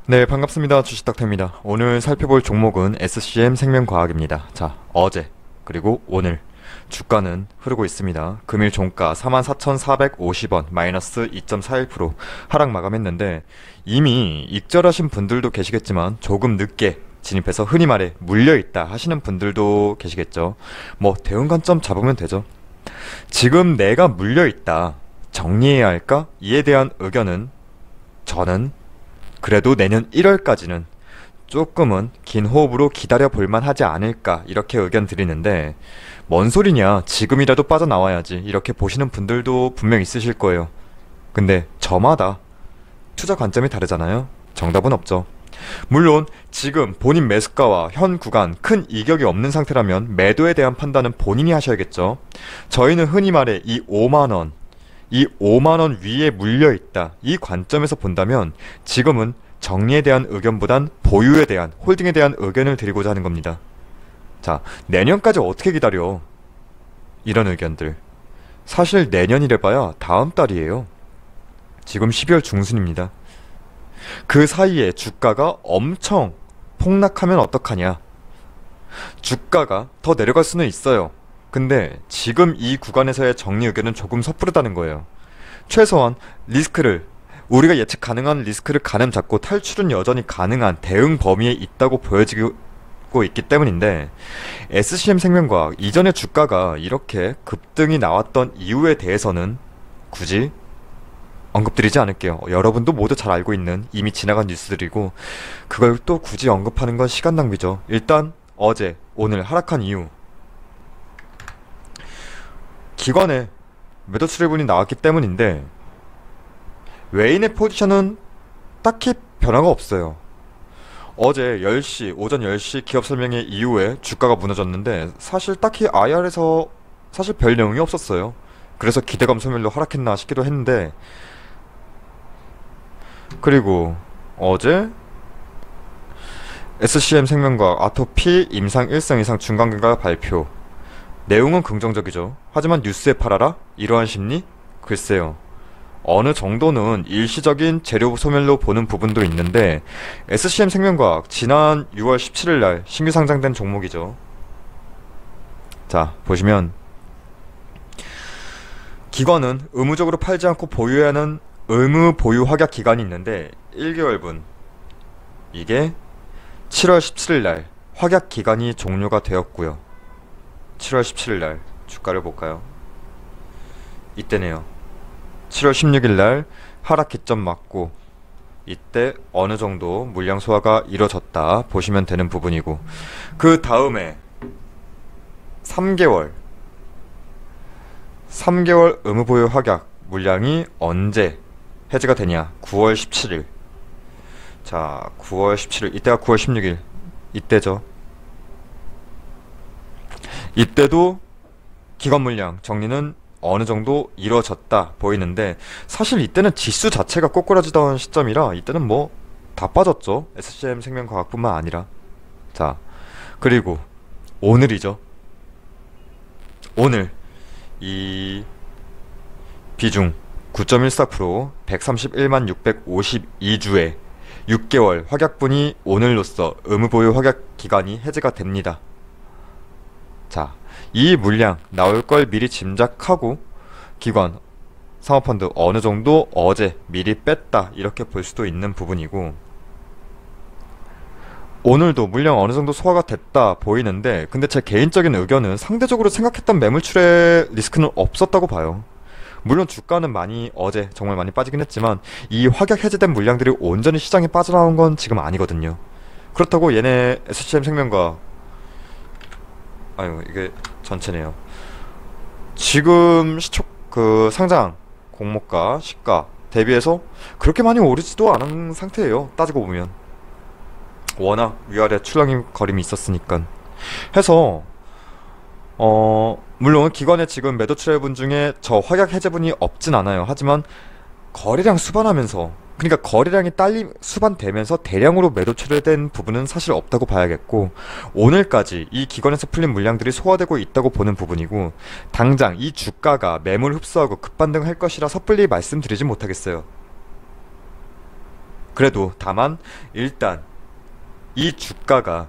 네, 반갑습니다. 주식닥터입니다. 오늘 살펴볼 종목은 SCM 생명과학입니다. 자, 어제 그리고 오늘 주가는 흐르고 있습니다. 금일 종가 44,450원 마이너스 2.41% 하락 마감했는데 이미 익절하신 분들도 계시겠지만 조금 늦게 진입해서 흔히 말해 물려있다 하시는 분들도 계시겠죠. 뭐 대응 관점 잡으면 되죠. 지금 내가 물려있다, 정리해야 할까? 이에 대한 의견은 저는 그래도 내년 1월까지는 조금은 긴 호흡으로 기다려 볼만 하지 않을까 이렇게 의견 드리는데, 뭔 소리냐, 지금이라도 빠져나와야지 이렇게 보시는 분들도 분명 있으실 거예요. 근데 저마다 투자 관점이 다르잖아요. 정답은 없죠. 물론 지금 본인 매수가와 현 구간 큰 이격이 없는 상태라면 매도에 대한 판단은 본인이 하셔야겠죠. 저희는 흔히 말해 이 5만원 위에 물려있다, 이 관점에서 본다면 지금은 정리에 대한 의견보단 보유에 대한, 홀딩에 대한 의견을 드리고자 하는 겁니다. 자, 내년까지 어떻게 기다려? 이런 의견들. 사실 내년이래봐야 다음 달이에요. 지금 12월 중순입니다. 그 사이에 주가가 엄청 폭락하면 어떡하냐? 주가가 더 내려갈 수는 있어요. 근데 지금 이 구간에서의 정리 의견은 조금 섣부르다는 거예요. 최소한 리스크를, 우리가 예측 가능한 리스크를 가늠 잡고 탈출은 여전히 가능한 대응 범위에 있다고 보여지고 있기 때문인데, SCM 생명과학 이전에 주가가 이렇게 급등이 나왔던 이유에 대해서는 굳이 언급드리지 않을게요. 여러분도 모두 잘 알고 있는 이미 지나간 뉴스들이고, 그걸 또 굳이 언급하는 건 시간 낭비죠. 일단 어제 오늘 하락한 이유, 기관에 매도 출혈분이 나왔기 때문인데 외인의 포지션은 딱히 변화가 없어요. 어제 10시, 오전 10시 기업 설명회 이후에 주가가 무너졌는데 사실 딱히 IR에서 사실 별 내용이 없었어요. 그래서 기대감 소멸로 하락했나 싶기도 했는데, 그리고 어제 SCM 생명과학 아토피 임상 1상 이상 중간경과 발표, 내용은 긍정적이죠. 하지만 뉴스에 팔아라? 이러한 심리? 글쎄요. 어느 정도는 일시적인 재료 소멸로 보는 부분도 있는데, SCM 생명과학 지난 6월 17일 날 신규 상장된 종목이죠. 자, 보시면 기관은 의무적으로 팔지 않고 보유해야 하는 의무 보유 확약 기간이 있는데 1개월분, 이게 7월 17일 날 확약 기간이 종료가 되었고요. 7월 17일 날 주가를 볼까요? 이때네요. 7월 16일 날 하락 기점 맞고, 이때 어느 정도 물량 소화가 이루어졌다 보시면 되는 부분이고, 그 다음에 3개월 의무 보유 확약 물량이 언제 해지가 되냐? 9월 17일. 자, 9월 17일, 이때가 9월 16일, 이때죠. 이때도 기관 물량 정리는 어느 정도 이루어졌다 보이는데, 사실 이때는 지수 자체가 꼬꾸라지던 시점이라 이때는 뭐 다 빠졌죠. SCM 생명과학뿐만 아니라. 자, 그리고 오늘이죠. 오늘 이 비중 9.14%, 131만 652주에 6개월 확약분이 오늘로써 의무보유 확약 기간이 해제가 됩니다. 자, 이 물량 나올 걸 미리 짐작하고 기관, 사모펀드 어느 정도 어제 미리 뺐다 이렇게 볼 수도 있는 부분이고, 오늘도 물량 어느 정도 소화가 됐다 보이는데, 근데 제 개인적인 의견은 상대적으로 생각했던 매물출의 리스크는 없었다고 봐요. 물론 주가는 많이 어제 정말 많이 빠지긴 했지만 이 확약 해제된 물량들이 온전히 시장에 빠져나온 건 지금 아니거든요. 그렇다고 얘네 SCM 생명과, 아유 이게 전체네요. 지금 상장 공모가 시가 대비해서 그렇게 많이 오르지도 않은 상태예요. 따지고 보면 워낙 위아래 출렁거림이 있었으니까 해서 물론 기관에 지금 매도 출혈분 중에 저 확약 해제분이 없진 않아요. 하지만 거래량 수반하면서, 그러니까 거래량이 수반되면서 대량으로 매도 출혈된 부분은 사실 없다고 봐야겠고, 오늘까지 이 기관에서 풀린 물량들이 소화되고 있다고 보는 부분이고, 당장 이 주가가 매물 흡수하고 급반등할 것이라 섣불리 말씀드리진 못하겠어요. 그래도 다만 일단 이 주가가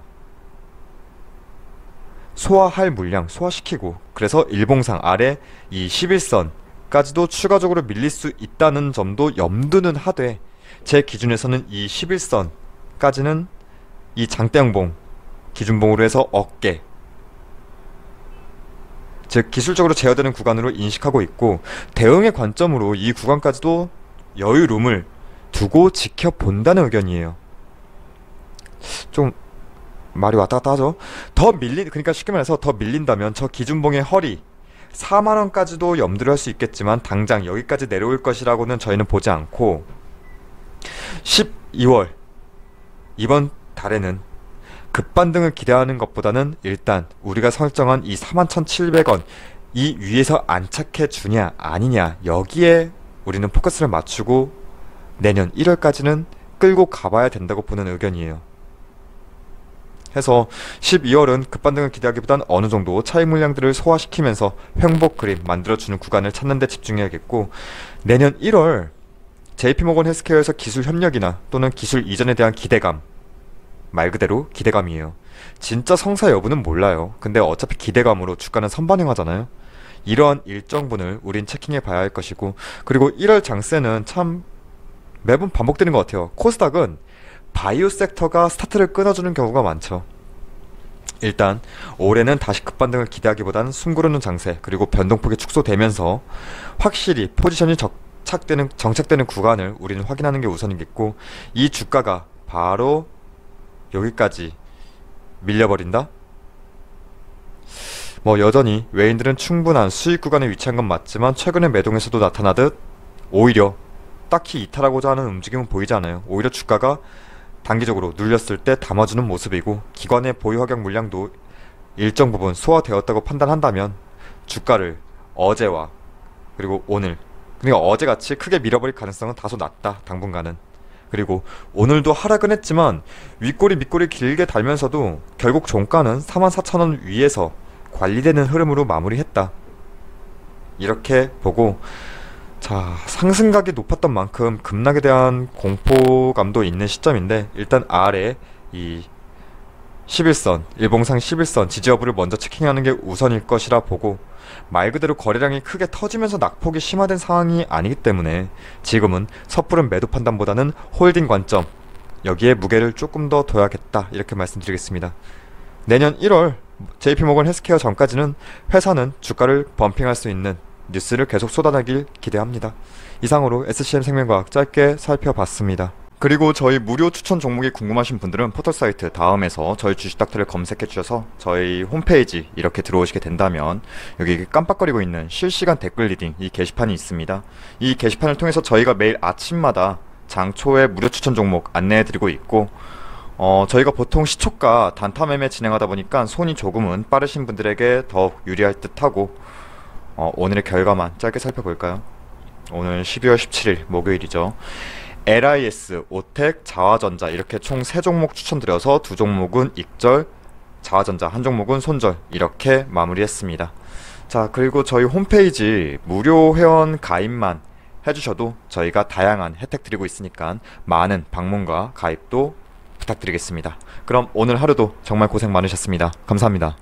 소화할 물량 소화시키고, 그래서 일봉상 아래 이 11선까지도 추가적으로 밀릴 수 있다는 점도 염두는 하되, 제 기준에서는 이 11선까지는 이 장대양봉 기준봉으로 해서 어깨, 즉 기술적으로 제어되는 구간으로 인식하고 있고, 대응의 관점으로 이 구간까지도 여유룸을 두고 지켜본다는 의견이에요. 좀 말이 왔다 갔다 하죠. 그러니까 쉽게 말해서 더 밀린다면 저 기준봉의 허리 4만원까지도 염두를 할 수 있겠지만, 당장 여기까지 내려올 것이라고는 저희는 보지 않고, 12월 이번 달에는 급반등을 기대하는 것보다는 일단 우리가 설정한 이 41,700원 이 위에서 안착해 주냐 아니냐, 여기에 우리는 포커스를 맞추고 내년 1월까지는 끌고 가봐야 된다고 보는 의견이에요. 해서 12월은 급반등을 기대하기보단 어느 정도 차익 물량들을 소화시키면서 횡복 그림 만들어주는 구간을 찾는 데 집중해야겠고, 내년 1월 JP모건 헬스케어에서 기술 협력이나 또는 기술 이전에 대한 기대감, 말 그대로 기대감이에요. 진짜 성사 여부는 몰라요. 근데 어차피 기대감으로 주가는 선반영하잖아요. 이러한 일정분을 우린 체킹해 봐야 할 것이고, 그리고 1월 장세는 참 매번 반복되는 것 같아요. 코스닥은 바이오 섹터가 스타트를 끊어주는 경우가 많죠. 일단 올해는 다시 급반등을 기대하기보다는 숨고르는 장세, 그리고 변동폭이 축소되면서 확실히 포지션이 정착되는 구간을 우리는 확인하는 게 우선이겠고, 이 주가가 바로 여기까지 밀려버린다? 뭐 여전히 외인들은 충분한 수익 구간에 위치한 건 맞지만, 최근에 매동에서도 나타나듯 오히려 딱히 이탈하고자 하는 움직임은 보이지 않아요. 오히려 주가가 단기적으로 눌렸을 때 담아주는 모습이고, 기관의 보유 확약 물량도 일정 부분 소화되었다고 판단한다면 주가를 어제와 그리고 오늘, 그러니까 어제같이 크게 밀어버릴 가능성은 다소 낮다, 당분간은. 그리고 오늘도 하락은 했지만 윗꼬리 밑꼬리 길게 달면서도 결국 종가는 44,000원 위에서 관리되는 흐름으로 마무리했다, 이렇게 보고, 자, 상승각이 높았던 만큼 급락에 대한 공포감도 있는 시점인데, 일단 아래 이 11선, 일봉상 11선 지지 여부를 먼저 체킹하는 게 우선일 것이라 보고, 말 그대로 거래량이 크게 터지면서 낙폭이 심화된 상황이 아니기 때문에 지금은 섣부른 매도 판단보다는 홀딩 관점, 여기에 무게를 조금 더 둬야겠다, 이렇게 말씀드리겠습니다. 내년 1월 JP모건 헬스케어 전까지는 회사는 주가를 범핑할 수 있는 뉴스를 계속 쏟아내길 기대합니다. 이상으로 SCM생명과학 짧게 살펴봤습니다. 그리고 저희 무료 추천 종목이 궁금하신 분들은 포털사이트 다음에서 저희 주식닥터를 검색해 주셔서 저희 홈페이지 이렇게 들어오시게 된다면, 여기 깜빡거리고 있는 실시간 댓글 리딩 이 게시판이 있습니다. 이 게시판을 통해서 저희가 매일 아침마다 장초에 무료 추천 종목 안내해 드리고 있고, 저희가 보통 시초가 단타 매매 진행하다 보니까 손이 조금은 빠르신 분들에게 더욱 유리할 듯 하고, 오늘의 결과만 짧게 살펴볼까요? 오늘 12월 17일 목요일이죠. LIS, 오텍, 자화전자 이렇게 총 3종목 추천드려서 2종목은 익절, 자화전자, 1종목은 손절, 이렇게 마무리했습니다. 자, 그리고 저희 홈페이지 무료 회원 가입만 해주셔도 저희가 다양한 혜택 드리고 있으니까 많은 방문과 가입도 부탁드리겠습니다. 그럼 오늘 하루도 정말 고생 많으셨습니다. 감사합니다.